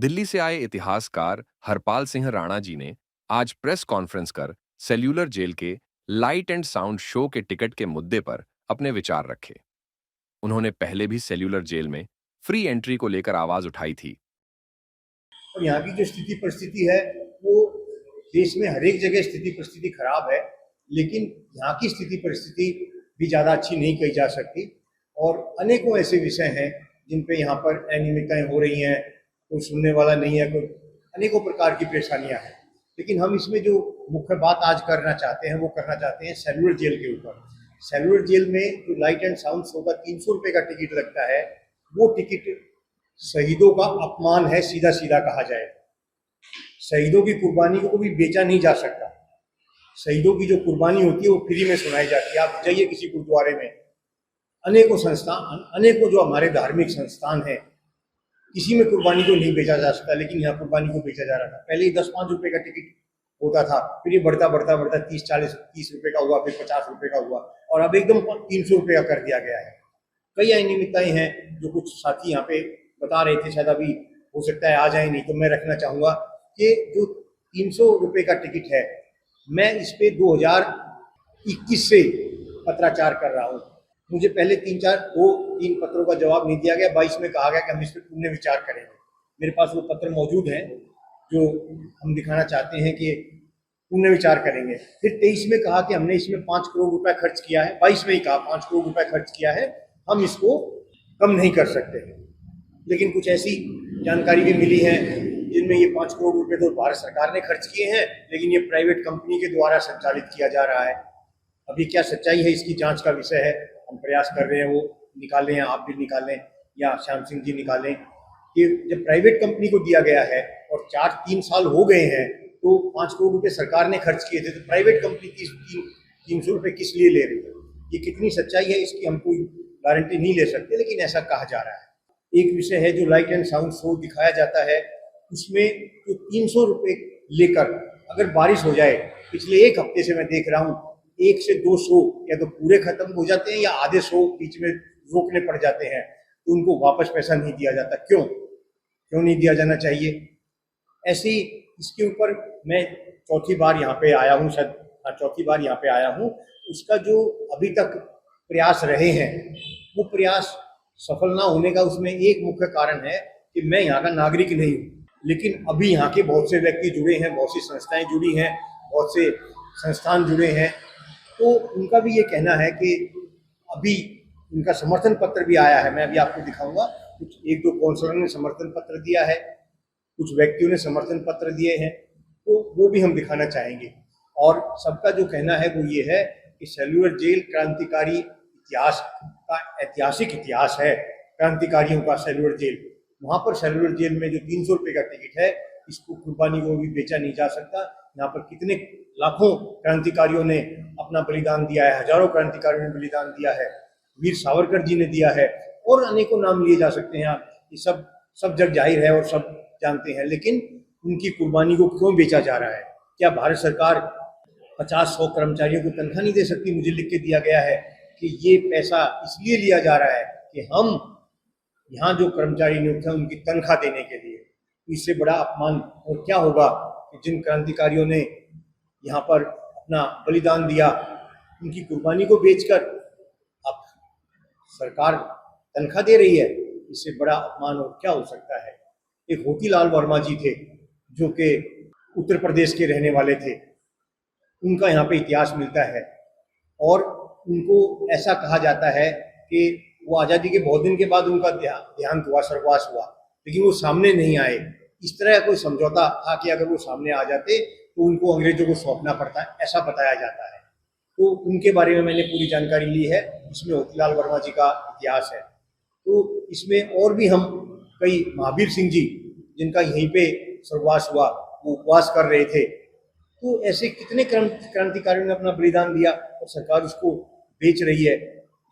दिल्ली से आए इतिहासकार हरपाल सिंह राणा जी ने आज प्रेस कॉन्फ्रेंस कर सेल्यूलर जेल के लाइट एंड साउंड शो के टिकट के मुद्दे पर अपने विचार रखे। उन्होंने पहले भी सेल्यूलर जेल में फ्री एंट्री को लेकर आवाज उठाई थी। और यहाँ की जो स्थिति परिस्थिति है वो देश में हर एक जगह स्थिति परिस्थिति खराब है, लेकिन यहाँ की स्थिति परिस्थिति भी ज़्यादा अच्छी नहीं कही जा सकती। और अनेकों ऐसे विषय हैं जिन पे यहाँ पर अनियमितताएं हो रही हैं, कोई सुनने वाला नहीं है, कोई अनेकों प्रकार की परेशानियां हैं। लेकिन हम इसमें जो मुख्य बात आज करना चाहते हैं वो करना चाहते हैं सेल्यूलर जेल के ऊपर। सेल्यूलर जेल में जो लाइट एंड साउंड शो का 300 रुपये का टिकट लगता है, वो टिकट शहीदों का अपमान है, सीधा सीधा कहा जाए। शहीदों की कुर्बानी को भी बेचा नहीं जा सकता। शहीदों की जो कुर्बानी होती है वो फ्री में सुनाई जाती है। आप जाइए किसी गुरुद्वारे में, अनेकों संस्थान, अनेकों जो हमारे धार्मिक संस्थान हैं, किसी में कुर्बानी को नहीं बेचा जा सकता, लेकिन यहाँ कुर्बानी को बेचा जा रहा था। पहले ही 10-5 रुपए का टिकट होता था, फिर ये बढ़ता बढ़ता बढ़ता 30 रुपए का हुआ, फिर 50 रुपए का हुआ, और अब एकदम 300 रुपये का कर दिया गया है। कई अनियमितताएं हैं जो कुछ साथी यहाँ पे बता रहे थे, शायद अभी हो सकता है आ जाए, नहीं तो मैं रखना चाहूँगा कि जो 300 रुपये का टिकट है, मैं इस पे 2021 से पत्राचार कर रहा हूँ। मुझे पहले 3 पत्रों का जवाब नहीं दिया गया। 22 में कहा गया कि हम इस पर पुनः विचार करेंगे। मेरे पास वो पत्र मौजूद हैं जो हम दिखाना चाहते हैं कि पुनः विचार करेंगे। फिर 23 में कहा कि हमने इसमें 5 करोड़ रुपए खर्च किया है। 22 में ही कहा 5 करोड़ रुपए खर्च किया है, हम इसको कम नहीं कर सकते। लेकिन कुछ ऐसी जानकारी भी मिली है जिनमें ये 5 करोड़ रुपए तो भारत सरकार ने खर्च किए हैं, लेकिन ये प्राइवेट कंपनी के द्वारा संचालित किया जा रहा है। अभी क्या सच्चाई है इसकी जांच का विषय है। हम प्रयास कर रहे हैं वो निकालें, आप भी निकालें या श्याम सिंह जी निकालें कि जब प्राइवेट कंपनी को दिया गया है और 4-3 साल हो गए हैं, तो 5 करोड़ रुपए सरकार ने खर्च किए थे, तो प्राइवेट कंपनी की 300 रुपये किस लिए ले रही है? ये कितनी सच्चाई है इसकी हम कोई गारंटी नहीं ले सकते, लेकिन ऐसा कहा जा रहा है। एक विषय है जो लाइट एंड साउंड शो दिखाया जाता है, उसमें जो 300 रुपये लेकर अगर बारिश हो जाए, पिछले 1 हफ्ते से मैं देख रहा हूँ 1 से 2 शो या तो पूरे खत्म हो जाते हैं या आधे शो बीच में रोकने पड़ जाते हैं, तो उनको वापस पैसा नहीं दिया जाता। क्यों नहीं दिया जाना चाहिए? ऐसे ही इसके ऊपर मैं चौथी बार यहाँ पे आया हूँ, शायद चौथी बार यहाँ पे आया हूँ। उसका जो अभी तक प्रयास रहे हैं वो प्रयास सफल ना होने का उसमें एक मुख्य कारण है कि मैं यहाँ का नागरिक नहीं हूँ, लेकिन अभी यहाँ के बहुत से व्यक्ति जुड़े हैं, बहुत सी संस्थाएं जुड़ी हैं, बहुत से संस्थान जुड़े हैं, तो उनका भी ये कहना है कि अभी उनका समर्थन पत्र भी आया है। मैं अभी आपको दिखाऊंगा। कुछ 1-2 काउंसलर ने समर्थन पत्र दिया है, कुछ व्यक्तियों ने समर्थन पत्र दिए हैं, तो वो भी हम दिखाना चाहेंगे। और सबका जो कहना है वो ये है कि सेल्यूलर जेल क्रांतिकारी इतिहास का ऐतिहासिक इतिहास है। क्रांतिकारियों का सेल्यूलर जेल, वहाँ पर सेल्यूलर जेल में जो 300 रुपये का टिकट है, इसको कुर्बानी को भी बेचा नहीं जा सकता। यहाँ पर कितने लाखों क्रांतिकारियों ने अपना बलिदान दिया है, हजारों क्रांतिकारियों ने बलिदान दिया है, वीर सावरकर जी ने दिया है, और अनेकों नाम लिए जा सकते हैं। ये सब जग जाहिर है और सब जानते हैं, लेकिन उनकी कुर्बानी को क्यों बेचा जा रहा है? क्या भारत सरकार 50-100 कर्मचारियों को तनख्वाह नहीं दे सकती? मुझे लिख के दिया गया है कि ये पैसा इसलिए लिया जा रहा है कि हम यहाँ जो कर्मचारी नियुक्त हैं उनकी तनख्वाह देने के लिए। इससे बड़ा अपमान और क्या होगा कि जिन क्रांतिकारियों ने यहाँ पर अपना बलिदान दिया, उनकी कुर्बानी को बेचकर अब सरकार तनख्वाह दे रही है। इससे बड़ा अपमान और क्या हो सकता है? एक मोतीलाल वर्मा जी थे जो कि उत्तर प्रदेश के रहने वाले थे, उनका यहाँ पे इतिहास मिलता है, और उनको ऐसा कहा जाता है कि वो आज़ादी के बहुत दिन के बाद उनका देहांत हुआ, स्वर्गवास हुआ, लेकिन वो सामने नहीं आए। इस तरह कोई समझौता था कि अगर वो सामने आ जाते तो उनको अंग्रेजों को सौंपना पड़ता है, ऐसा बताया जाता है। तो उनके बारे में मैंने पूरी जानकारी ली है। इसमें मोतीलाल वर्मा जी का इतिहास है। तो इसमें और भी हम कई, महावीर सिंह जी जिनका यहीं पे स्वर्गवास हुआ, वो उपवास कर रहे थे, तो ऐसे कितने क्रांतिकारियों ने अपना बलिदान दिया और सरकार उसको बेच रही है।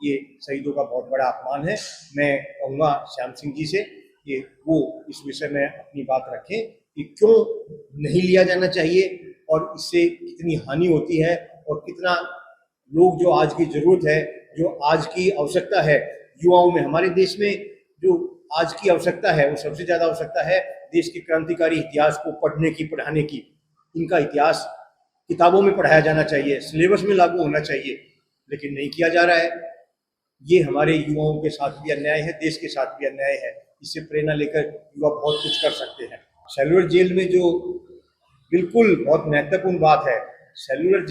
ये शहीदों का बहुत बड़ा अपमान है। मैं कहूँगा श्याम सिंह जी से कि वो इस विषय में अपनी बात रखें कि क्यों नहीं लिया जाना चाहिए और इससे कितनी हानि होती है, और कितना लोग जो आज की जरूरत है, जो आज की आवश्यकता है युवाओं में, हमारे देश में जो आज की आवश्यकता है वो सबसे ज्यादा आवश्यकता है देश के क्रांतिकारी इतिहास को पढ़ने की, पढ़ाने की। इनका इतिहास किताबों में पढ़ाया जाना चाहिए, सिलेबस में लागू होना चाहिए, लेकिन नहीं किया जा रहा है। ये हमारे युवाओं के साथ भी अन्याय है, देश के साथ भी अन्याय है। इससे प्रेरणा लेकर युवा बहुत कुछ कर सकते हैं। सेलुलर जेल में जो बिल्कुल बहुत महत्वपूर्ण बात है, सेलुलर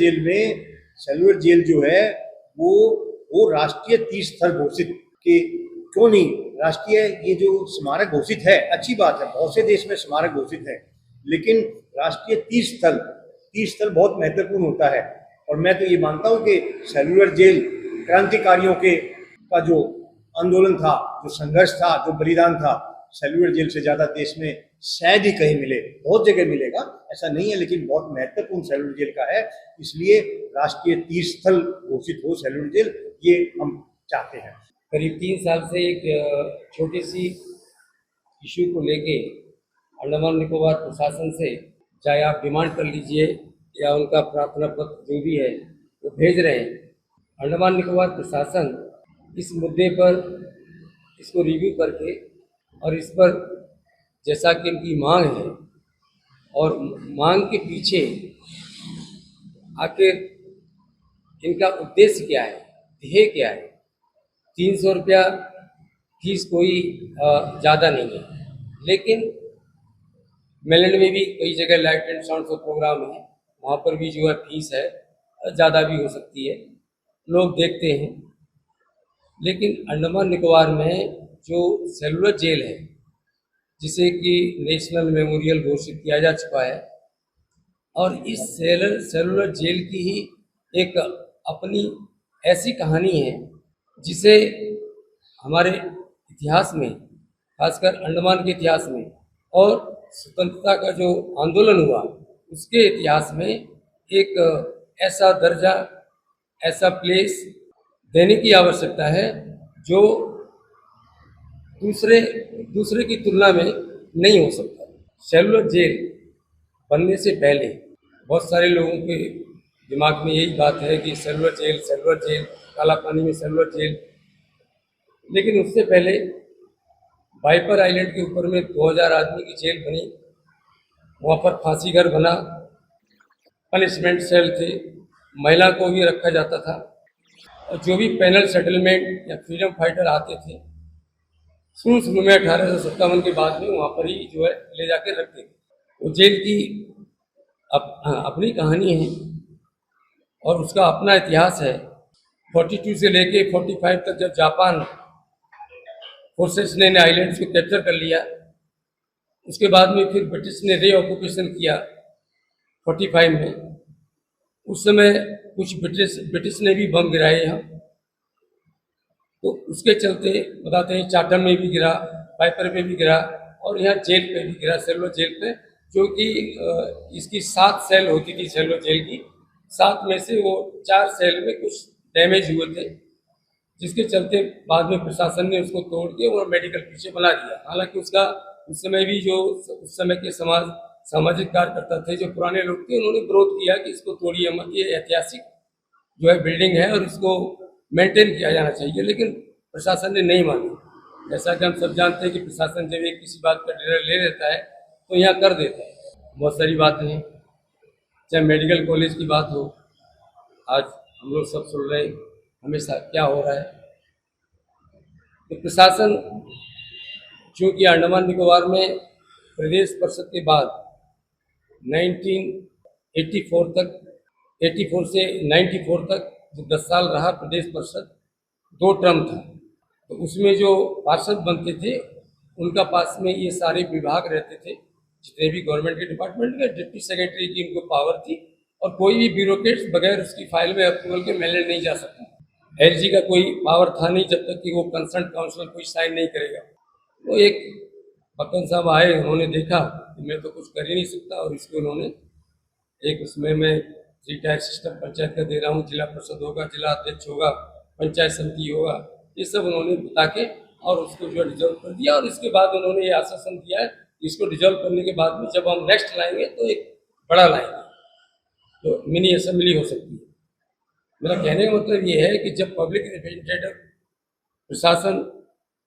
जेल जो है वो राष्ट्रीय तीर्थ स्थल घोषित के क्यों नहीं, राष्ट्रीय ये जो स्मारक घोषित है, अच्छी बात है, बहुत से देश में स्मारक घोषित है, लेकिन राष्ट्रीय तीर्थ स्थल बहुत महत्वपूर्ण होता है। और मैं तो ये मानता हूँ कि सेलुलर जेल क्रांतिकारियों का जो आंदोलन था, जो संघर्ष था, जो बलिदान था, सेलुलर जेल से ज्यादा देश में शायद ही कहीं मिले। बहुत जगह मिलेगा, ऐसा नहीं है, लेकिन बहुत महत्वपूर्ण सेलुलर जेल का है। इसलिए राष्ट्रीय तीर्थ स्थल घोषित हो सेलुलर जेल, ये हम चाहते हैं। करीब 3 साल से एक छोटी सी इशू को लेके अंडमान निकोबार प्रशासन से, चाहे आप डिमांड कर लीजिए या उनका प्रार्थना पत्र जो भी है वो भेज रहे हैं। अंडमान निकोबार प्रशासन इस मुद्दे पर इसको रिव्यू करके और इस पर जैसा कि इनकी मांग है और मांग के पीछे आखिर इनका उद्देश्य क्या है, ध्येय क्या है। 300 रुपया फीस कोई ज़्यादा नहीं है, लेकिन मेलैंड में भी कई जगह लाइट एंड साउंड का प्रोग्राम है, वहाँ पर भी जो है फीस है ज़्यादा भी हो सकती है, लोग देखते हैं। लेकिन अंडमान निकोबार में जो सेलुलर जेल है, जिसे कि नेशनल मेमोरियल घोषित किया जा चुका है, और इस सेलुलर जेल की ही एक अपनी ऐसी कहानी है जिसे हमारे इतिहास में, खासकर अंडमान के इतिहास में और स्वतंत्रता का जो आंदोलन हुआ उसके इतिहास में एक ऐसा दर्जा, ऐसा प्लेस देने की आवश्यकता है जो दूसरे की तुलना में नहीं हो सकता। सेलुलर जेल बनने से पहले बहुत सारे लोगों के दिमाग में यही बात है कि सेलुलर जेल, काला पानी में सेलुलर जेल। लेकिन उससे पहले वाइपर आइलैंड के ऊपर में 2000 आदमी की जेल बनी, वहाँ पर फांसी घर बना, पनिशमेंट सेल थे, महिला को भी रखा जाता था, और जो भी पैनल सेटलमेंट या फ्रीडम फाइटर आते थे शुरू में 1857 के बाद में वहाँ पर ही जो है ले जाके रखते थे। वो जेल की अपनी कहानी है और उसका अपना इतिहास है। 42 से लेके 45 तक जब जापान फोर्सेस ने आइलैंड्स को कैप्चर कर लिया, उसके बाद में फिर ब्रिटिश ने रे ऑक्यूपेशन किया 45 में। उस समय कुछ ब्रिटिश ने भी बम गिराए यहाँ, तो उसके चलते बताते हैं चाटम में भी गिरा, वाइपर में भी गिरा और यहाँ जेल पे भी गिरा, सेलुलर जेल पे, जो कि इसकी 7 सेल होती थी सेलुलर जेल की। 7 में से वो 4 सेल में कुछ डैमेज हुए थे, जिसके चलते बाद में प्रशासन ने उसको तोड़ के और मेडिकल पीछे बना दिया। हालांकि उसका उस समय भी जो उस समय के सामाजिक कार्यकर्ता थे, जो पुराने लोग थे, उन्होंने विरोध किया कि इसको तोड़िए मत, ये ऐतिहासिक जो है बिल्डिंग है और इसको मेंटेन किया जाना चाहिए। लेकिन प्रशासन ने नहीं मानी। जैसा कि हम सब जानते हैं कि प्रशासन जब एक किसी बात का निर्णय ले लेता है तो यहाँ कर देता है। बहुत सारी बातें हैं, चाहे मेडिकल कॉलेज की बात हो, आज हम लोग सब सुन रहे हैं हमेशा क्या हो रहा है। तो प्रशासन, चूँकि अंडमान निकोबार में प्रदेश परिषद के बाद 1984 तक, 84 से 94 तक जो 10 साल रहा प्रदेश परिषद, 2 टर्म था, तो उसमें जो पार्षद बनते थे उनका पास में ये सारे विभाग रहते थे, जितने भी गवर्नमेंट के डिपार्टमेंट के डिप्टी सेक्रेटरी की उनको पावर थी, और कोई भी ब्यूरोक्रेट्स बगैर उसकी फाइल में अप्रूवल के मेलैंड नहीं जा सकता। एलजी का कोई पावर था नहीं जब तक कि वो कंसर्न काउंसिल कोई साइन नहीं करेगा। वो एक बक्कन साहब आए, उन्होंने देखा कि मैं तो कुछ कर ही नहीं सकता, और इसको उन्होंने एक उसमें मैं 3 टायर सिस्टम पंचायत का दे रहा हूँ, जिला परिषद होगा, जिला अध्यक्ष होगा, पंचायत समिति होगा, ये सब उन्होंने बता के और उसको जो डिजॉल्व कर दिया। और इसके बाद उन्होंने ये आश्वासन दिया है इसको डिजॉल्व करने के बाद में जब हम नेक्स्ट लाएंगे तो एक बड़ा लाएंगे, तो मिनी असेंबली हो सकती है। मेरा कहने का मतलब ये है कि जब पब्लिक रिप्रेजेंटेटिव प्रशासन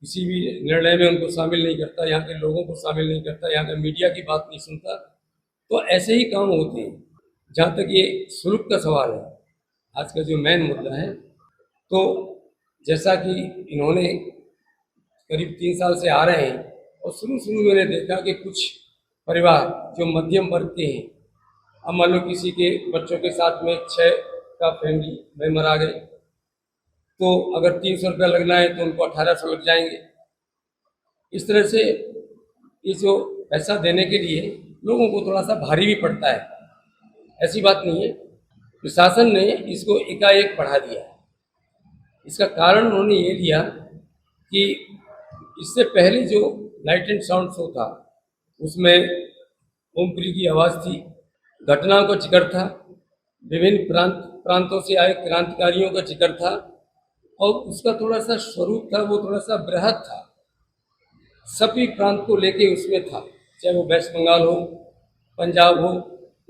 किसी भी निर्णय में उनको शामिल नहीं करता, यहाँ के लोगों को शामिल नहीं करता, यहाँ के मीडिया की बात नहीं सुनता। तो ऐसे ही काम होते हैं। जहाँ तक ये शुल्क का सवाल है, आज का जो मेन मुद्दा है, तो जैसा कि इन्होंने करीब 3 साल से आ रहे हैं और शुरू में मैंने देखा कि कुछ परिवार जो मध्यम वर्ग के हैं, अब मान लो किसी के बच्चों के साथ में 6 का फैमिली मेंबर आ गए, तो अगर 300 रुपया लगना है तो उनको 1800 लग जाएंगे। इस तरह से ये जो पैसा देने के लिए लोगों को थोड़ा सा भारी भी पड़ता है, ऐसी बात नहीं है। प्रशासन ने इसको एकाएक बढ़ा दिया। इसका कारण उन्होंने ये दिया कि इससे पहले जो लाइट एंड साउंड शो था उसमें ओमपुरी की आवाज़ थी, घटनाओं का जिक्र था, विभिन्न प्रांतों से आए क्रांतिकारियों का जिक्र था और उसका थोड़ा सा स्वरूप था, वो थोड़ा सा बृहद था, सभी प्रांत को लेके उसमें था, चाहे वो वेस्ट बंगाल हो, पंजाब हो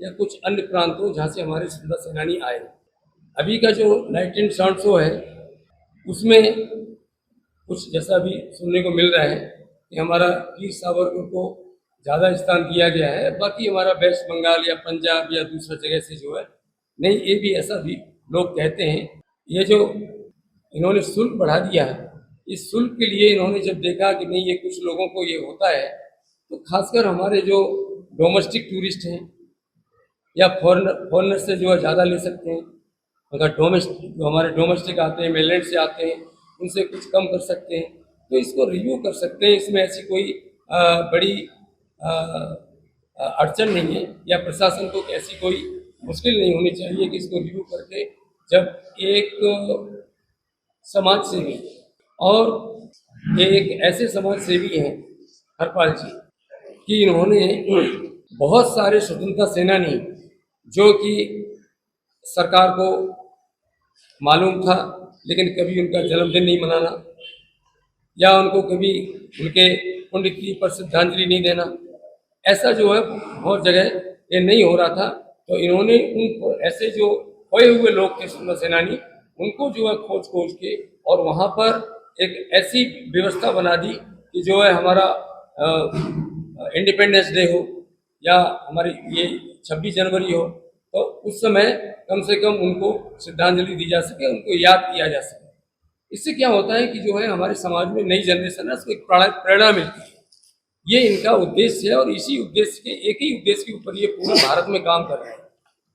या कुछ अन्य प्रांत हो जहाँ से हमारे स्वतंत्रता सेनानी आए। अभी का जो लाइट एंड साउंड शो है उसमें कुछ जैसा भी सुनने को मिल रहा है कि हमारा वीर सावरकर को ज़्यादा स्थान दिया गया है, बाकी हमारा वेस्ट बंगाल या पंजाब या दूसरा जगह से जो है नहीं, ये भी ऐसा भी लोग कहते हैं। ये जो इन्होंने शुल्क बढ़ा दिया है, इस शुल्क के लिए इन्होंने जब देखा कि नहीं ये कुछ लोगों को ये होता है, तो खासकर हमारे जो डोमेस्टिक टूरिस्ट हैं या फॉरनर से जो है ज़्यादा ले सकते हैं, अगर जो हमारे डोमेस्टिक आते हैं, मेनलैंड से आते हैं, उनसे कुछ कम कर सकते हैं, तो इसको रिव्यू कर सकते हैं। इसमें ऐसी कोई बड़ी अड़चन नहीं है या प्रशासन को ऐसी कोई मुश्किल नहीं होनी चाहिए कि इसको रिव्यू करके, जब एक समाज सेवी और एक ऐसे समाज सेवी हैं हरपाल जी कि इन्होंने बहुत सारे स्वतंत्रता सेनानी जो कि सरकार को मालूम था लेकिन कभी उनका जन्मदिन नहीं मनाना या उनको कभी उनके पुण्यतिथि पर श्रद्धांजलि नहीं देना, ऐसा जो है बहुत जगह ये नहीं हो रहा था। तो इन्होंने उन ऐसे जो खोए हुए लोग थे स्वतंत्रता सेनानी, उनको जो है खोज के और वहाँ पर एक ऐसी व्यवस्था बना दी कि जो है हमारा इंडिपेंडेंस डे हो या हमारी ये 26 जनवरी हो, तो उस समय कम से कम उनको श्रद्धांजलि दी जा सके, उनको याद किया जा सके। इससे क्या होता है कि जो है हमारे समाज में नई जनरेशन है उसको एक प्रेरणा मिलती है। ये इनका उद्देश्य है और इसी उद्देश्य के एक ही उद्देश्य के ऊपर ये पूरे भारत में काम कर रहे हैं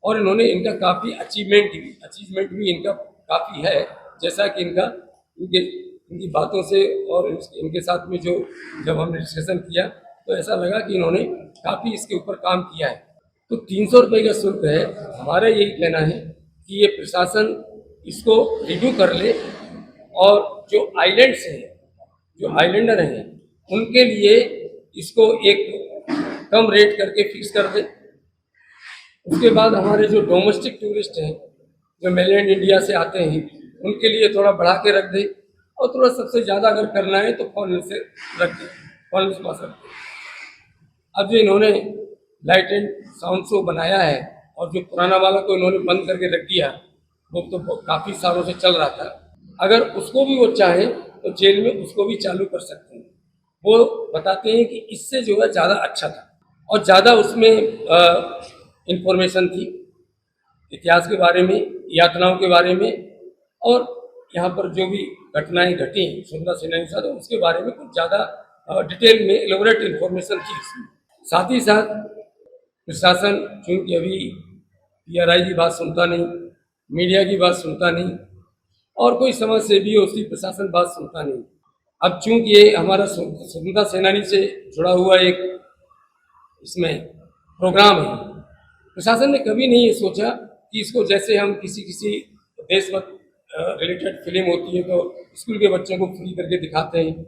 और इन्होंने इनका काफ़ी अचीवमेंट भी इनका काफ़ी है। जैसा कि इनकी बातों से और इनके साथ में जो जब हमने डिस्कशन किया तो ऐसा लगा कि इन्होंने काफ़ी इसके ऊपर काम किया है। तो 300 रुपये का शुल्क है। हमारा यही कहना है कि ये प्रशासन इसको रिव्यू कर ले और जो आइलैंड्स हैं, जो आइलैंडर हैं, उनके लिए इसको एक कम रेट करके फिक्स कर दे। उसके बाद हमारे जो डोमेस्टिक टूरिस्ट हैं जो मेनलैंड इंडिया से आते हैं उनके लिए थोड़ा बढ़ा के रख दे और थोड़ा सबसे ज़्यादा अगर करना है तो फॉरेन से रख दे, फॉरेन से पास रख दे। अब जो इन्होंने लाइट एंड साउंड शो बनाया है और जो पुराना वाला को इन्होंने बंद करके रख दिया, वो तो काफ़ी सालों से चल रहा था, अगर उसको भी वो चाहें तो जेल में उसको भी चालू कर सकते हैं। वो बताते हैं कि इससे जो है ज़्यादा अच्छा था और ज़्यादा उसमें इंफॉर्मेशन थी इतिहास के बारे में, यातनाओं के बारे में और यहाँ पर जो भी घटनाएं घटी स्वतंत्रता सेनानी के साथ उसके बारे में कुछ ज़्यादा डिटेल में एलोबरेट इंफॉर्मेशन थी इसमें। साथ ही साथ प्रशासन चूँकि अभी PRI की बात सुनता नहीं, मीडिया की बात सुनता नहीं और कोई समाज सेवी हो उसकी प्रशासन बात सुनता नहीं। अब चूँकि ये हमारा स्वतंत्रता सेनानी से जुड़ा हुआ एक इसमें प्रोग्राम है, प्रशासन ने कभी नहीं ये सोचा कि इसको जैसे हम किसी देशभक्त रिलेटेड फिल्म होती है तो स्कूल के बच्चों को फ्री करके दिखाते हैं,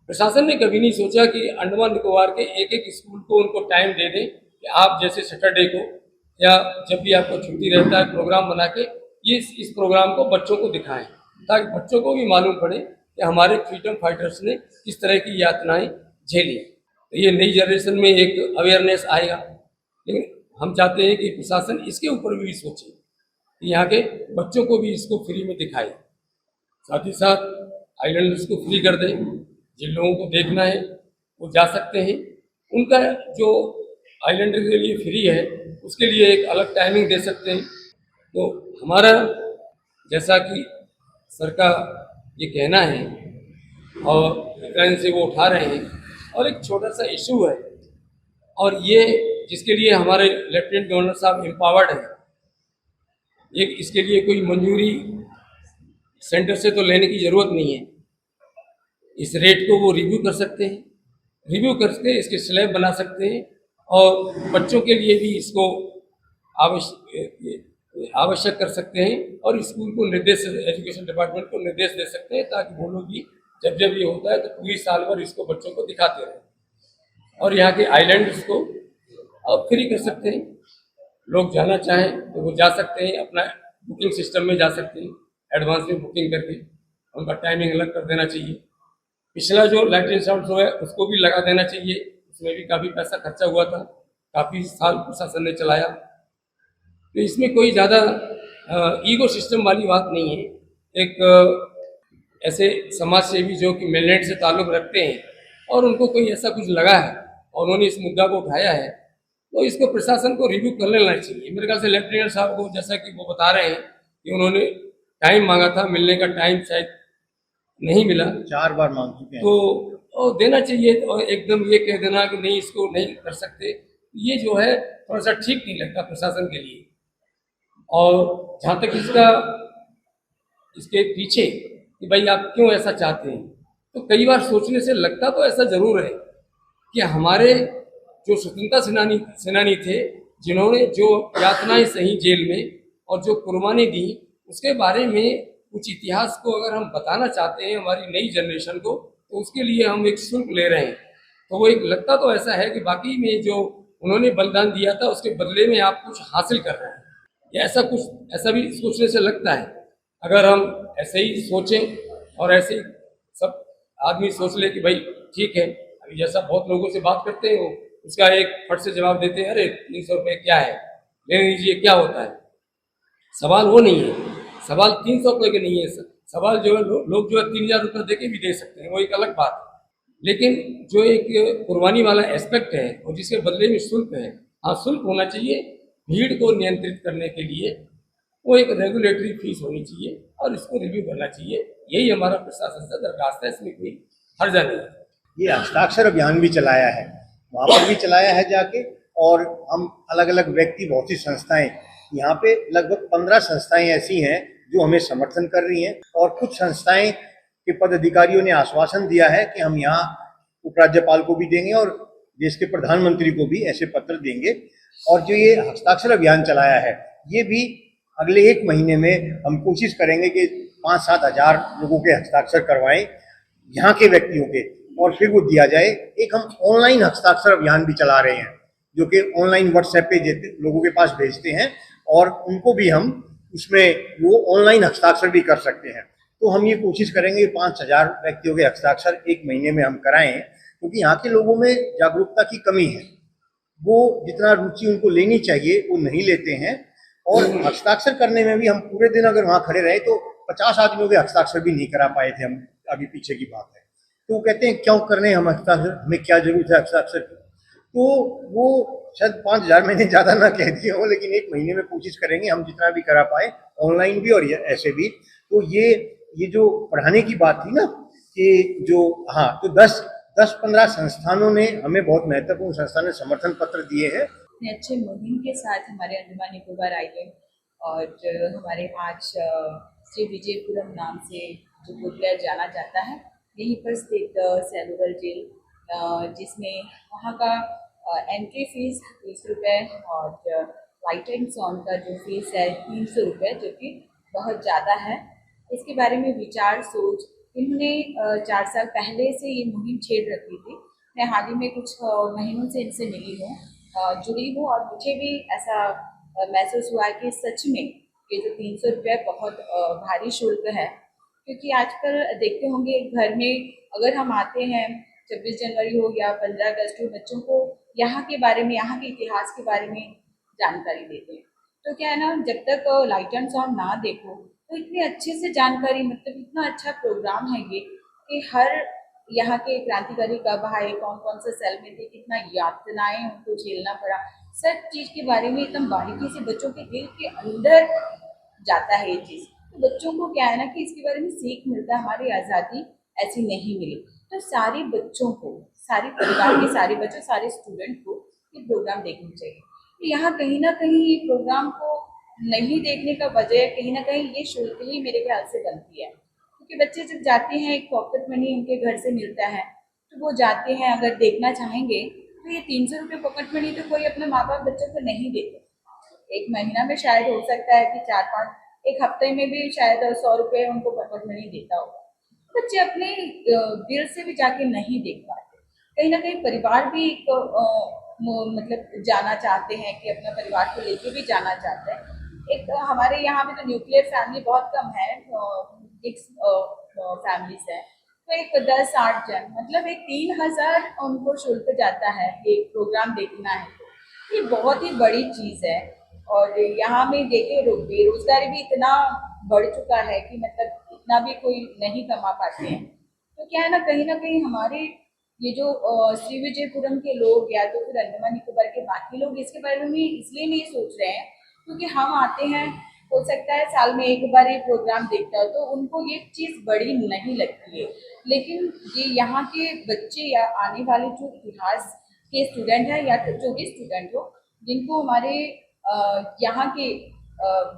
प्रशासन ने कभी नहीं सोचा कि अंडमान निकोबार के एक स्कूल को उनको टाइम दे दें कि आप जैसे सैटरडे को या जब भी आपको छुट्टी रहता है प्रोग्राम बना के ये इस प्रोग्राम को बच्चों को दिखाएं ताकि बच्चों को भी मालूम पड़े कि हमारे फ्रीडम फाइटर्स ने किस तरह की यातनाएं झेली। तो ये नई जनरेशन में एक अवेयरनेस आएगा, लेकिन हम चाहते हैं कि प्रशासन इसके ऊपर भी सोचे कि यहाँ के बच्चों को भी इसको फ्री में दिखाए, साथ ही साथ आइलैंडर्स को फ्री कर दें जिन लोगों को देखना है वो जा सकते हैं। उनका जो आइलैंड के लिए फ्री है उसके लिए एक अलग टाइमिंग दे सकते हैं। तो हमारा जैसा कि सर का ये कहना है और रेफरेंस से वो उठा रहे हैं, और एक छोटा सा इशू है, और ये जिसके लिए हमारे लेफ्टिनेंट गवर्नर साहब एम्पावर्ड हैं, ये इसके लिए कोई मंजूरी सेंटर से तो लेने की ज़रूरत नहीं है। इस रेट को वो रिव्यू कर सकते हैं, रिव्यू करके इसके स्लैब बना सकते हैं, और बच्चों के लिए भी इसको आवश्यक कर सकते हैं, और स्कूल को निर्देश, एजुकेशन डिपार्टमेंट को निर्देश दे सकते हैं, ताकि वो लोग भी जब जब ये होता है तो पूरी साल भर इसको बच्चों को दिखाते रहें। और यहाँ के आइलैंड्स को अब फ्री कर सकते हैं, लोग जाना चाहें तो वो जा सकते हैं, अपना बुकिंग सिस्टम में जा सकते हैं, एडवांस में बुकिंग करके उनका टाइमिंग अलग कर देना चाहिए। पिछला जो लाइट एंड साउंड शो है उसको भी लगा देना चाहिए, उसमें भी काफ़ी पैसा खर्चा हुआ था, काफ़ी साल प्रशासन ने चलाया। तो इसमें कोई ज़्यादा ईगो सिस्टम वाली बात नहीं है। एक ऐसे समाज सेवी जो कि मेलनेट से ताल्लुक़ रखते हैं और उनको कोई ऐसा कुछ लगा है और उन्होंने इस मुद्दा को उठाया है, तो इसको प्रशासन को रिव्यू कर लेना चाहिए। मेरे ख्याल से लेफ्टिनेंट साहब को, जैसा कि वो बता रहे हैं कि उन्होंने टाइम मांगा था, मिलने का टाइम शायद नहीं मिला, 4 बार मांग चुके हैं। तो देना चाहिए। और एकदम ये कह देना कि नहीं इसको नहीं कर सकते, ये जो है थोड़ा सा ठीक नहीं लगता प्रशासन के लिए। और जहाँ तक इसके पीछे कि भाई आप क्यों ऐसा चाहते हैं, तो कई बार सोचने से लगता तो ऐसा जरूर है कि हमारे जो स्वतंत्रता सेनानी थे, जिन्होंने जो यातनाएं सही जेल में और जो कुर्बानी दी, उसके बारे में कुछ इतिहास को अगर हम बताना चाहते हैं हमारी नई जनरेशन को, तो उसके लिए हम एक शुल्क ले रहे हैं। तो वो एक लगता तो ऐसा है कि बाकी में जो उन्होंने बलिदान दिया था उसके बदले में आप कुछ हासिल कर रहे हैं, या ऐसा भी सोचने से लगता है। अगर हम ऐसे ही सोचें और ऐसे ही सब आदमी सोच ले कि भाई ठीक है, अभी जैसा बहुत लोगों से बात करते हैं वो उसका एक फट से जवाब देते हैं, अरे 300 रुपये क्या है, ले लीजिए, क्या होता है। सवाल वो नहीं है, सवाल 300 रुपये के नहीं है। सवाल जो है लोग जो है 3000 रुपये दे के भी दे सकते हैं, वो एक अलग बात है। लेकिन जो एक कुर्बानी वाला एस्पेक्ट है और जिसके बदले में शुल्क है, हाँ शुल्क होना चाहिए। भीड़ को नियंत्रित करने के लिए वो एक रेगुलेटरी फीस होनी चाहिए और इसको रिव्यू करना चाहिए। यही हमारा प्रशासन से दरखास्त है, इसमें कोई हर्जा नहीं है। ये हस्ताक्षर अभियान भी चलाया है, वहाँ पर भी चलाया है जाके, और हम अलग अलग व्यक्ति, बहुत सी संस्थाएं, यहाँ पे लगभग 15 संस्थाएं ऐसी हैं जो हमें समर्थन कर रही हैं, और कुछ संस्थाएं के पदाधिकारियों ने आश्वासन दिया है कि हम यहाँ उपराज्यपाल को भी देंगे और देश के प्रधानमंत्री को भी ऐसे पत्र देंगे। और जो ये हस्ताक्षर अभियान चलाया है, ये भी अगले 1 महीने में हम कोशिश करेंगे कि 5-7 हज़ार लोगों के हस्ताक्षर करवाएं, यहाँ के व्यक्तियों के, और फिर वो दिया जाए। एक हम ऑनलाइन हस्ताक्षर अभियान भी चला रहे हैं, जो कि ऑनलाइन व्हाट्सएप पे लोगों के पास भेजते हैं, और उनको भी हम उसमें वो ऑनलाइन हस्ताक्षर भी कर सकते हैं। तो हम ये कोशिश करेंगे 5,000 व्यक्तियों के हस्ताक्षर 1 महीने में हम कराएं, क्योंकि यहाँ के लोगों में जागरूकता की कमी है। वो जितना रुचि उनको लेनी चाहिए वो नहीं लेते हैं, और हस्ताक्षर करने में भी हम पूरे दिन अगर वहाँ खड़े रहे तो 50 आदमियों के हस्ताक्षर भी नहीं करा पाए थे हम, आगे पीछे की बात है। तो वो कहते हैं क्यों करने हम हस्ताक्षर, हमें क्या जरूरत है हस्ताक्षर की। तो वो शायद 5,000 मैंने ज़्यादा ना कह दिए हो, लेकिन 1 महीने में कोशिश करेंगे हम जितना भी करा पाए, ऑनलाइन भी और ऐसे भी। तो ये जो पढ़ाने की बात थी ना, कि जो, हाँ, तो 10-15 संस्थानों ने हमें, बहुत महत्वपूर्ण संस्थान ने समर्थन पत्र दिए हैं। अच्छे मुहिम के साथ हमारे अंडमान निकोबार आइलैंड और हमारे आज श्री विजयपुरम नाम से जो पुतला जाना जाता है, यहीं पर स्थित सेलुलर जेल, जिसमें वहाँ का एंट्री फीस 30 रुपये और लाइट एंड साउंड का जो फीस है 300 रुपये, जो कि बहुत ज़्यादा है। इसके बारे में विचार सोच इन्होंने 4 साल पहले से ये मुहिम छेड़ रखी थी। मैं हाल ही में कुछ महीनों से इनसे मिली हूँ, जुड़ी हूँ, और मुझे भी ऐसा महसूस हुआ कि सच में ये जो 300 रुपये बहुत भारी शुल्क है। क्योंकि आजकल देखते होंगे घर में अगर हम आते हैं, 26 जनवरी हो या 15 अगस्त हो, बच्चों को यहाँ के बारे में, यहाँ के इतिहास के बारे में जानकारी देते हैं। तो क्या है ना, जब तक लाइट एंड साउंड ना देखो तो इतनी अच्छे से जानकारी, मतलब इतना अच्छा प्रोग्राम है ये कि हर यहाँ के क्रांतिकारी कब आए, कौन कौन से सेल में थे, कितना यातनाएं उनको झेलना पड़ा, सब चीज़ के बारे में एकदम बारीकी से बच्चों के दिल के अंदर जाता है ये चीज़। तो बच्चों को क्या है ना कि इसके बारे में सीख मिलता है, हमारी आज़ादी ऐसी नहीं मिली। तो सारे बच्चों को, सारे परिवार के सारे बच्चों, सारे स्टूडेंट को ये प्रोग्राम देखना चाहिए। तो यहाँ कहीं ना कहीं ये प्रोग्राम को नहीं देखने का वजह कहीं ना कहीं ये शुल्क ही मेरे ख्याल से बनती है, क्योंकि बच्चे जब जाते हैं, एक पॉकेट मनी उनके घर से मिलता है, तो वो जाते हैं, अगर देखना चाहेंगे तो ये 300 रुपये पॉकेट मनी तो कोई अपने माँ बाप बच्चों को नहीं देते। एक महीना में शायद हो सकता है कि 4-5, एक हफ्ते में भी शायद 100 रुपये उनको पॉकेट मनी देता होगा। बच्चे अपने दिल से भी जाके नहीं देख पाते। कहीं ना कहीं परिवार भी मतलब जाना चाहते हैं कि अपना परिवार को लेके भी जाना चाहते हैं। एक हमारे यहाँ पे तो न्यूक्लियर फैमिली बहुत कम है, मिक्स फैमिलीज है, तो एक 10-8 जन, मतलब एक 3000 उनको शुल्क जाता है एक प्रोग्राम देखना है। ये बहुत ही बड़ी चीज़ है। और यहाँ में देखे बेरोजगारी भी इतना बढ़ चुका है कि मतलब इतना भी कोई नहीं कमा पाते हैं। तो क्या है ना कहीं हमारे ये जो श्री विजयपुरम के लोग या तो फिर अंडमान निकोबार के बाकी लोग इसके बारे में इसलिए नहीं सोच रहे हैं क्योंकि हम आते हैं, हो सकता है साल में एक बार ये प्रोग्राम देखता है, तो उनको ये चीज़ बड़ी नहीं लगती है। लेकिन ये यहाँ के बच्चे या आने वाले जो इतिहास के स्टूडेंट हैं या तो जो भी स्टूडेंट हो, जिनको हमारे यहाँ के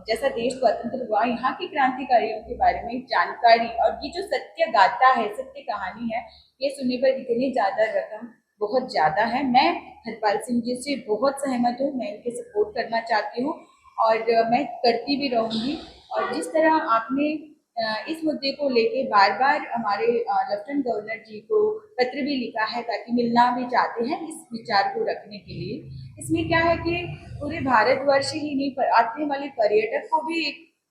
जैसा देश स्वतंत्र हुआ, यहाँ के क्रांतिकारियों के बारे में जानकारी और ये जो सत्य गाथा है, सत्य कहानी है, ये सुनने पर इतनी ज़्यादा रकम बहुत ज़्यादा है। मैं हरपाल सिंह जी से बहुत सहमत हूँ, मैं इनके सपोर्ट करना चाहती हूँ और मैं करती भी रहूँगी। और जिस तरह आपने इस मुद्दे को लेके बार बार हमारे लेफ्टिनेंट गवर्नर जी को पत्र भी लिखा है ताकि मिलना भी चाहते हैं इस विचार को रखने के लिए। इसमें क्या है कि पूरे भारतवर्ष ही नहीं पर आने वाले पर्यटक को भी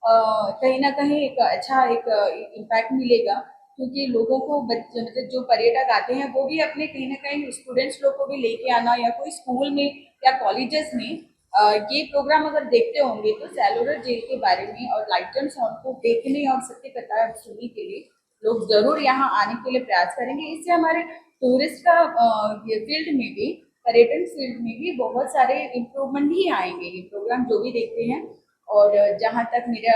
कहीं ना कहीं एक अच्छा एक इम्पैक्ट मिलेगा, क्योंकि लोगों को मतलब जो पर्यटक आते हैं वो भी अपने कहीं ना कहीं स्टूडेंट्स लोग को भी लेके आना, या कोई स्कूल में या कॉलेजेस में ये प्रोग्राम अगर देखते होंगे तो सेलुलर जेल के बारे में और लाइट एंड साउंड को देखने और सत्य कथा सुनने के लिए लोग जरूर यहाँ आने के लिए प्रयास करेंगे। इससे हमारे टूरिस्ट का फील्ड में भी, पर्यटन फील्ड में भी बहुत सारे इम्प्रूवमेंट ही आएंगे ये प्रोग्राम जो भी देखते हैं। और जहाँ तक मेरा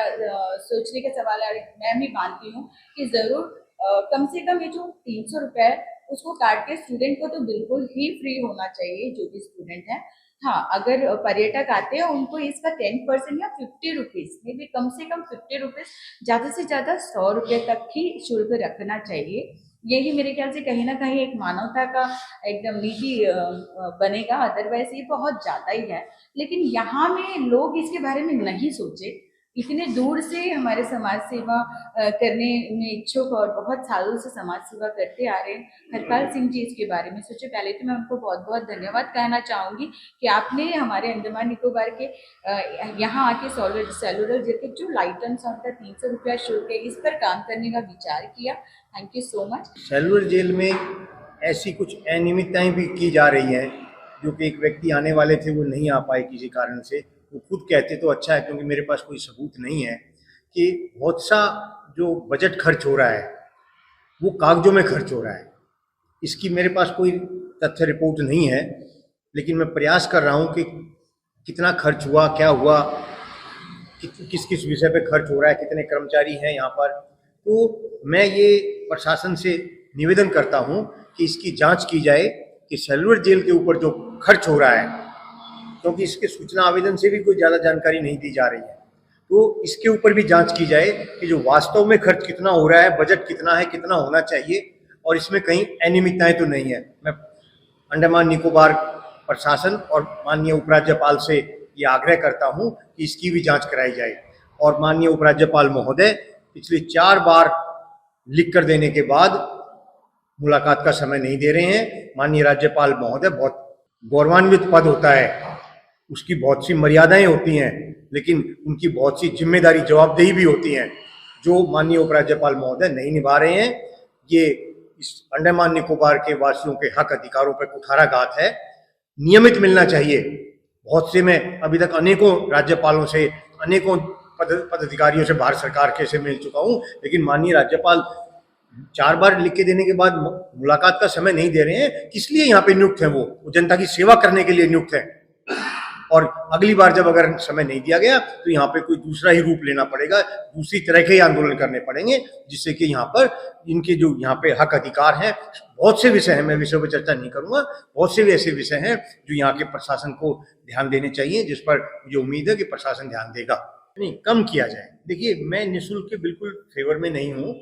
सोचने का सवाल है, मैं भी मानती हूँ कि ज़रूर कम से कम ये जो 300 रुपये है उसको काट के स्टूडेंट को तो बिल्कुल ही फ्री होना चाहिए, जो भी स्टूडेंट है। हाँ, अगर पर्यटक आते हैं उनको इसका 10% या 50 रुपीज़ में भी, कम से कम 50 रुपीज़, ज़्यादा से ज़्यादा 100 रुपये तक ही शुल्क रखना चाहिए। यही मेरे ख्याल से कहीं ना कहीं एक मानवता का एकदम नीति बनेगा, अदरवाइज ये बहुत ज़्यादा ही है। लेकिन यहाँ में लोग इसके बारे में नहीं सोचे, इतने दूर से हमारे समाज सेवा करने में इच्छुक और बहुत सालों से समाज सेवा करते आ रहे हैं हरपाल सिंह जी इसके बारे में सोचे। पहले तो मैं उनको बहुत बहुत धन्यवाद कहना चाहूँगी कि आपने हमारे अंडमान निकोबार के यहाँ आके सेलुलर जेल के जो लाइट एंड साउंड का 300 रुपया शुल्क है इस पर काम करने का विचार किया। Thank you so much. Cellular Jail में ऐसी कुछ अनियमितताएं भी की जा रही हैं, जो कि एक व्यक्ति आने वाले थे वो नहीं आ पाए किसी कारण से। वो खुद कहते तो अच्छा है, क्योंकि मेरे पास कोई सबूत नहीं है कि बहुत सा जो बजट खर्च हो रहा है वो कागजों में खर्च हो रहा है। इसकी मेरे पास कोई तथ्य रिपोर्ट नहीं है, लेकिन मैं प्रयास कर रहा हूँ कि कितना खर्च हुआ, क्या हुआ, किस किस विषय पे खर्च हो रहा है, कितने कर्मचारी हैं यहाँ पर। तो मैं ये प्रशासन से निवेदन करता हूँ कि इसकी जांच की जाए कि सेलुलर जेल के ऊपर जो खर्च हो रहा है, क्योंकि इसके सूचना आवेदन से भी कोई ज़्यादा जानकारी नहीं दी जा रही है, तो इसके ऊपर भी जांच की जाए कि जो वास्तव में खर्च कितना हो रहा है, बजट कितना है, कितना होना चाहिए, और इसमें कहीं अनियमितताएं तो नहीं है। मैं अंडमान निकोबार प्रशासन और माननीय उपराज्यपाल से ये आग्रह करता हूं कि इसकी भी जांच कराई जाए। और माननीय उपराज्यपाल महोदय पिछले 4 बार लिख कर देने के बाद मुलाकात का समय नहीं दे रहे हैं। माननीय राज्यपाल महोदय बहुत गौरवान्वित पद होता है, उसकी बहुत सी मर्यादाएं होती हैं, लेकिन उनकी बहुत सी जिम्मेदारी, जवाबदेही भी होती हैं, जो माननीय उपराज्यपाल महोदय नहीं निभा रहे हैं। ये इस अंडमान निकोबार के वासियों के हक अधिकारों पर कुठाराघात है। नियमित मिलना चाहिए। बहुत से, मैं अभी तक अनेकों राज्यपालों से, अनेकों पदाधिकारियों से भारत सरकार के से मिल चुका हूँ, लेकिन माननीय राज्यपाल 4 बार लिख के देने के बाद मुलाकात का समय नहीं दे रहे हैं, किस लिए यहाँ पे नियुक्त है? वो जनता की सेवा करने के लिए नियुक्त है। और अगली बार जब अगर समय नहीं दिया गया तो यहाँ पे कोई दूसरा ही रूप लेना पड़ेगा, दूसरी तरह के आंदोलन करने पड़ेंगे, जिससे कि यहाँ पर इनके जो यहाँ पे हक अधिकार हैं, बहुत से विषय हैं, मैं विषयों पर चर्चा नहीं करूंगा, बहुत से ऐसे विषय हैं जो यहाँ के प्रशासन को ध्यान देने चाहिए, जिस पर मुझे उम्मीद है कि प्रशासन ध्यान देगा। नहीं, कम किया जाए। देखिए, मैं निःशुल्क के बिल्कुल फेवर में नहीं हूँ,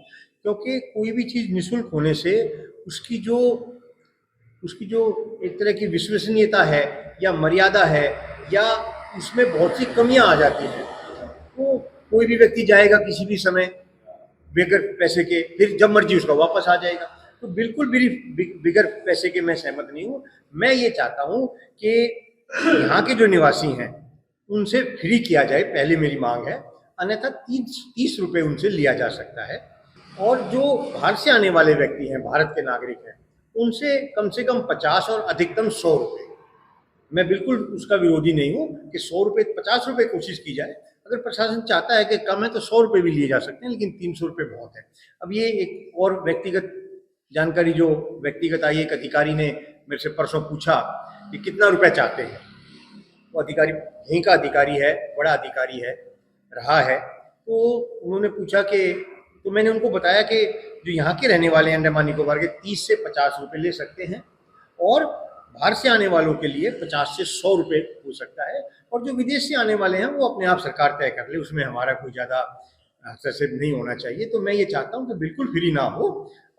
क्योंकि कोई भी चीज़ निःशुल्क होने से उसकी जो एक तरह की विश्वसनीयता है या मर्यादा है या उसमें बहुत सी कमियां आ जाती हैं। तो कोई भी व्यक्ति जाएगा किसी भी समय बगैर पैसे के, फिर जब मर्जी उसका वापस आ जाएगा। तो बिल्कुल भी बगैर पैसे के मैं सहमत नहीं हूँ। मैं ये चाहता हूँ कि यहाँ के जो निवासी हैं उनसे फ्री किया जाए, पहले मेरी मांग है, अन्यथा 30 रुपये उनसे लिया जा सकता है। और जो बाहर से आने वाले व्यक्ति हैं, भारत के नागरिक हैं, उनसे कम से कम 50 और अधिकतम 100 रुपये। मैं बिल्कुल उसका विरोधी नहीं हूँ कि 100 रुपये 50 रुपये कोशिश की जाए। अगर प्रशासन चाहता है कि कम है तो 100 रुपये भी लिए जा सकते हैं, लेकिन 300 रुपये बहुत है। अब ये एक और व्यक्तिगत जानकारी जो व्यक्तिगत आई, एक अधिकारी ने मेरे से परसों पूछा कि कितना रुपया चाहते हैं। वो अधिकारी यहीं का अधिकारी है, बड़ा अधिकारी है, रहा है। तो उन्होंने पूछा कि, तो मैंने उनको बताया कि जो यहाँ के रहने वाले हैं अंडमान निकोबार के, 30 से 50 रुपये ले सकते हैं, और बाहर से आने वालों के लिए 50 से 100 रुपये हो सकता है। और जो विदेश से आने वाले हैं वो अपने आप सरकार तय कर ले, उसमें हमारा कोई ज़्यादा हस्तक्षेप नहीं होना चाहिए। तो मैं ये चाहता हूँ कि बिल्कुल फ्री ना हो,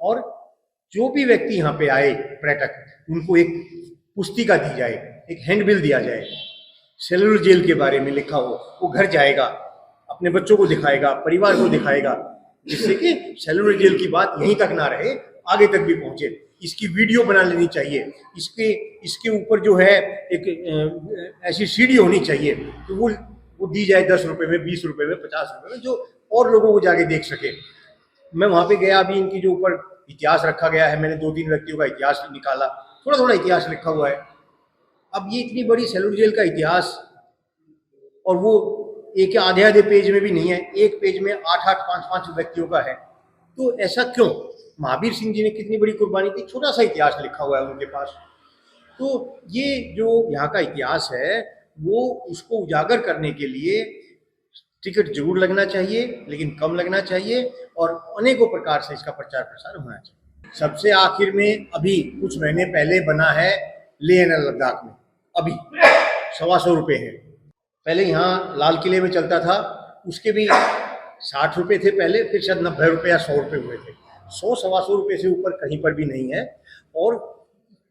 और जो भी व्यक्ति यहाँ पे आए पर्यटक, उनको एक पुस्तिका दी जाए, एक हैंडबिल दिया जाए, सेलुलर जेल के बारे में लिखा हो। वो घर जाएगा, अपने बच्चों को दिखाएगा, परिवार को दिखाएगा, जिससे कि सेलुलर जेल की बात यहीं तक ना रहे, आगे तक भी पहुंचे। इसकी वीडियो बना लेनी चाहिए, इसके ऊपर जो है एक ऐसी सीडी होनी चाहिए, तो वो दी जाए 10 रुपये में, 20 रुपये में, 50 रुपये में, जो और लोगों को जाके देख सके। मैं वहाँ पे गया, अभी इनकी जो ऊपर इतिहास रखा गया है, मैंने 2-3 व्यक्तियों का इतिहास निकाला, थोड़ा थोड़ा इतिहास लिखा हुआ है। अब ये इतनी बड़ी सेलुलर जेल का इतिहास, और वो एक आधे पेज में भी नहीं है, एक पेज में 8-8, 5-5 व्यक्तियों का है। तो ऐसा क्यों? महावीर सिंह जी ने कितनी बड़ी कुर्बानी दी, छोटा सा इतिहास लिखा हुआ है उनके पास। तो ये जो यहाँ का इतिहास है, वो उसको उजागर करने के लिए टिकट जरूर लगना चाहिए, लेकिन कम लगना चाहिए, और अनेकों प्रकार से इसका प्रचार प्रसार होना चाहिए। सबसे आखिर में अभी कुछ महीने पहले बना है लेह लद्दाख में, अभी 125 रुपये है। पहले यहाँ लाल किले में चलता था, उसके भी 60 रुपये थे पहले, फिर शायद 90 रुपये या 100 रुपये हुए थे। 100-125 रुपये से ऊपर कहीं पर भी नहीं है, और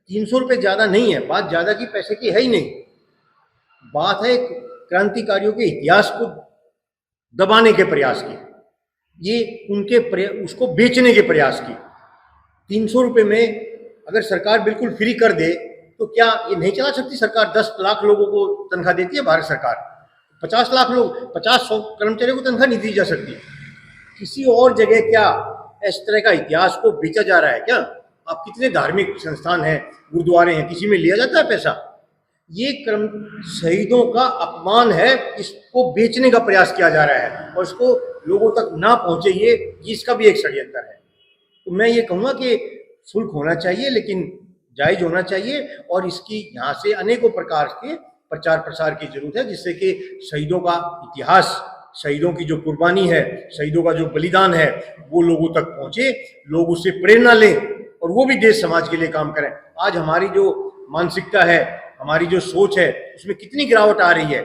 300 रुपये ज़्यादा नहीं है। बात ज़्यादा की पैसे की है ही नहीं, बात है क्रांतिकारियों के इतिहास को दबाने के प्रयास की, ये उनके उसको बेचने के प्रयास की। 300 रुपये में अगर सरकार बिल्कुल फ्री कर दे तो क्या ये नहीं चला सकती सरकार? 10 लाख लोगों को तनख्वाह देती है भारत सरकार, 50 लाख लोग, 50-100 कर्मचारियों को तनख्वाह नहीं दी जा सकती? किसी और जगह क्या इस तरह का इतिहास को बेचा जा रहा है क्या? आप कितने धार्मिक संस्थान हैं, गुरुद्वारे हैं, किसी में लिया जाता है पैसा? ये क्रम शहीदों का अपमान है, इसको बेचने का प्रयास किया जा रहा है, और इसको लोगों तक ना पहुंचे, ये इसका भी एक षड्यंत्र है। तो मैं ये कहूँगा कि शुल्क होना चाहिए, लेकिन जायज होना चाहिए, और इसकी यहाँ से अनेकों प्रकार के प्रचार प्रसार की जरूरत है, जिससे कि शहीदों का इतिहास, शहीदों की जो कुर्बानी है, शहीदों का जो बलिदान है, वो लोगों तक पहुंचे, लोग उससे प्रेरणा लें, और वो भी देश समाज के लिए काम करें। आज हमारी जो मानसिकता है, हमारी जो सोच है, उसमें कितनी गिरावट आ रही है।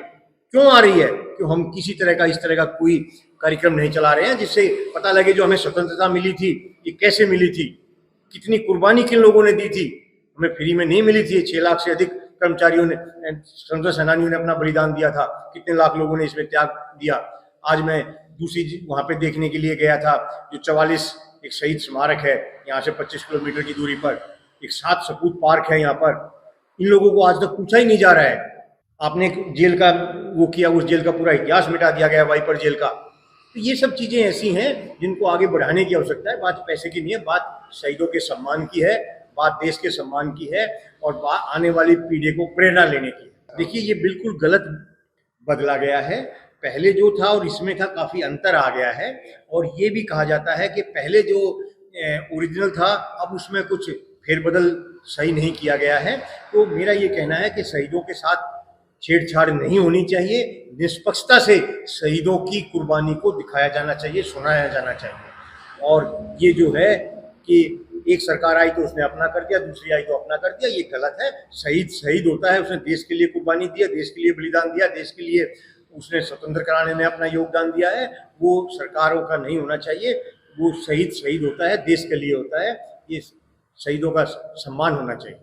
क्यों आ रही है? क्यों हम किसी तरह का इस तरह का कोई कार्यक्रम नहीं चला रहे हैं जिससे पता लगे जो हमें स्वतंत्रता मिली थी ये कैसे मिली थी, कितनी कुर्बानी किन लोगों ने दी थी। हमें फ्री में नहीं मिली थी। 6 लाख से अधिक कर्मचारियों ने, स्वतंत्रता सेनानियों ने अपना बलिदान दिया था। कितने लाख लोगों ने इसमें त्याग दिया। आज मैं दूसरी वहाँ पे देखने के लिए गया था, जो 44 एक शहीद स्मारक है, यहाँ से 25 किलोमीटर की दूरी पर एक 7 सपूत पार्क है। यहाँ पर इन लोगों को आज तक पूछा ही नहीं जा रहा है। आपने जेल का वो किया, उस जेल का पूरा इतिहास मिटा दिया गया, वाइपर जेल का। तो ये सब चीज़ें ऐसी हैं जिनको आगे बढ़ाने की आवश्यकता है। बात पैसे की नहीं है, बात शहीदों के सम्मान की है, बात देश के सम्मान की है, और बात आने वाली पीढ़ी को प्रेरणा लेने की है। देखिए, ये बिल्कुल गलत बदला गया है। पहले जो था और इसमें था काफ़ी अंतर आ गया है। और ये भी कहा जाता है कि पहले जो ओरिजिनल था, अब उसमें कुछ फेरबदल सही नहीं किया गया है। तो मेरा ये कहना है कि शहीदों के साथ छेड़छाड़ नहीं होनी चाहिए, निष्पक्षता से शहीदों की कुर्बानी को दिखाया जाना चाहिए, सुनाया जाना चाहिए। और ये जो है कि एक सरकार आई तो उसने अपना कर दिया, दूसरी आई तो अपना कर दिया, ये गलत है। शहीद शहीद होता है, उसने देश के लिए कुर्बानी दिया, देश के लिए बलिदान दिया, देश के लिए उसने स्वतंत्र कराने में अपना योगदान दिया है। वो सरकारों का नहीं होना चाहिए। वो शहीद शहीद होता है, देश के लिए होता है। ये शहीदों का सम्मान होना चाहिए।